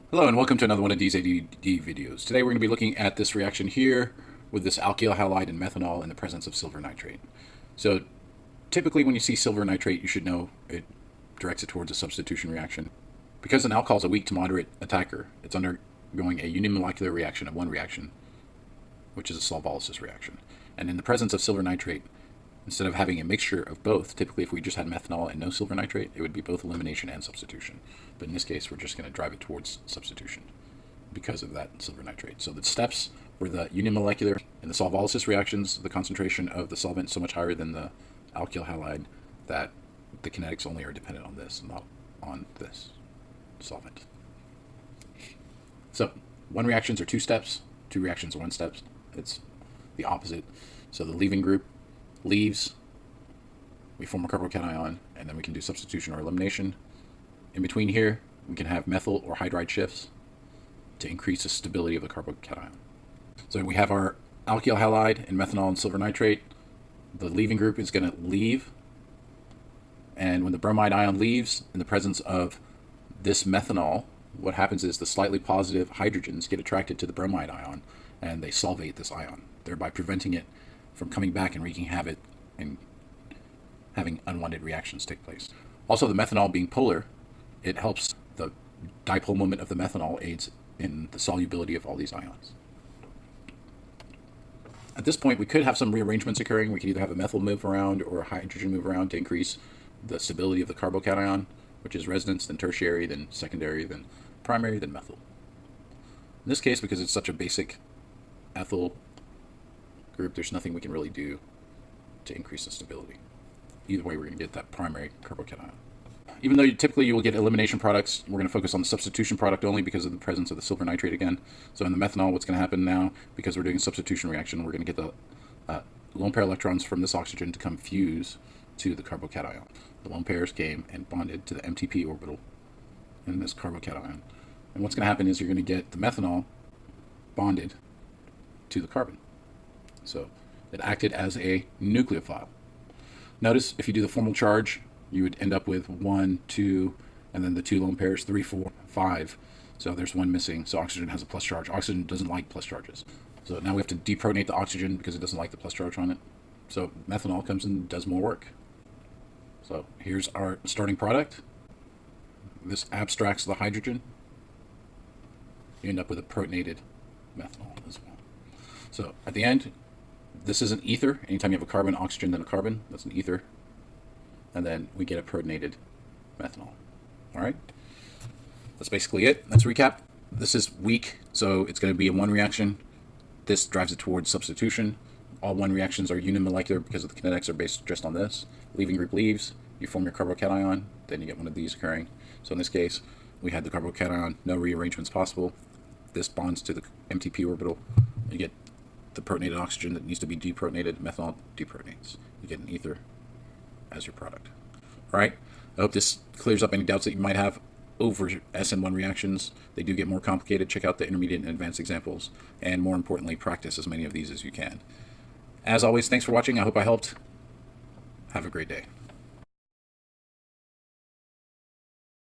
Hello and welcome to another one of these ADD videos. Today we're going to be looking at this reaction here with this alkyl halide and methanol in the presence of silver nitrate. So typically when you see silver nitrate, you should know it directs it towards a substitution reaction. Because an alcohol is a weak to moderate attacker, it's undergoing a unimolecular reaction of one reaction, which is a solvolysis reaction. And in the presence of silver nitrate, instead of having a mixture of both, typically if we just had methanol and no silver nitrate, it would be both elimination and substitution. But in this case, we're just going to drive it towards substitution because of that silver nitrate. So the steps for the unimolecular and the solvolysis reactions, the concentration of the solvent is so much higher than the alkyl halide that the kinetics only are dependent on this, not on this solvent. So one reactions are two steps, two reactions are one step. It's the opposite. So the leaving group leaves, we form a carbocation, and then we can do substitution or elimination. In between here, we can have methyl or hydride shifts to increase the stability of the carbocation. So we have our alkyl halide and methanol and silver nitrate. The leaving group is going to leave, and when the bromide ion leaves in the presence of this methanol, what happens is the slightly positive hydrogens get attracted to the bromide ion and they solvate this ion, thereby preventing it from coming back and wreaking havoc and having unwanted reactions take place. Also, the methanol being polar, it helps the dipole moment of the methanol aids in the solubility of all these ions. At this point, we could have some rearrangements occurring. We could either have a methyl move around or a hydrogen move around to increase the stability of the carbocation, which is resonance, then tertiary, then secondary, then primary, then methyl. In this case, because it's such a basic ethyl group, there's nothing we can really do to increase the stability. Either way, we're going to get that primary carbocation. Even though typically you will get elimination products, we're going to focus on the substitution product only because of the presence of the silver nitrate again. So in the methanol, what's going to happen now, because we're doing a substitution reaction, we're going to get the lone pair electrons from this oxygen to come fuse to the carbocation. The lone pairs came and bonded to the MTP orbital in this carbocation. And what's going to happen is you're going to get the methanol bonded to the carbon. So it acted as a nucleophile. Notice if you do the formal charge, you would end up with 1, 2, and then the two lone pairs, 3, 4, 5. So there's one missing. So oxygen has a plus charge. Oxygen doesn't like plus charges. So now we have to deprotonate the oxygen because it doesn't like the plus charge on it. So methanol comes and does more work. So here's our starting product. This abstracts the hydrogen. You end up with a protonated methanol as well. So at the end, this is an ether. Anytime you have a carbon, oxygen, then a carbon, that's an ether. And then we get a protonated methanol. All right, that's basically it. Let's recap. This is weak, so it's going to be a one reaction. This drives it towards substitution. All one reactions are unimolecular because the kinetics are based just on this. Leaving group leaves, you form your carbocation, then you get one of these occurring. So in this case, we had the carbocation, no rearrangements possible. This bonds to the MTP orbital. You get the protonated oxygen that needs to be deprotonated. Methanol deprotonates. You get an ether as your product. All right, I hope this clears up any doubts that you might have over SN1 reactions. They do get more complicated. Check out the intermediate and advanced examples, and more importantly, practice as many of these as you can. As always, thanks for watching. I hope I helped. Have a great day.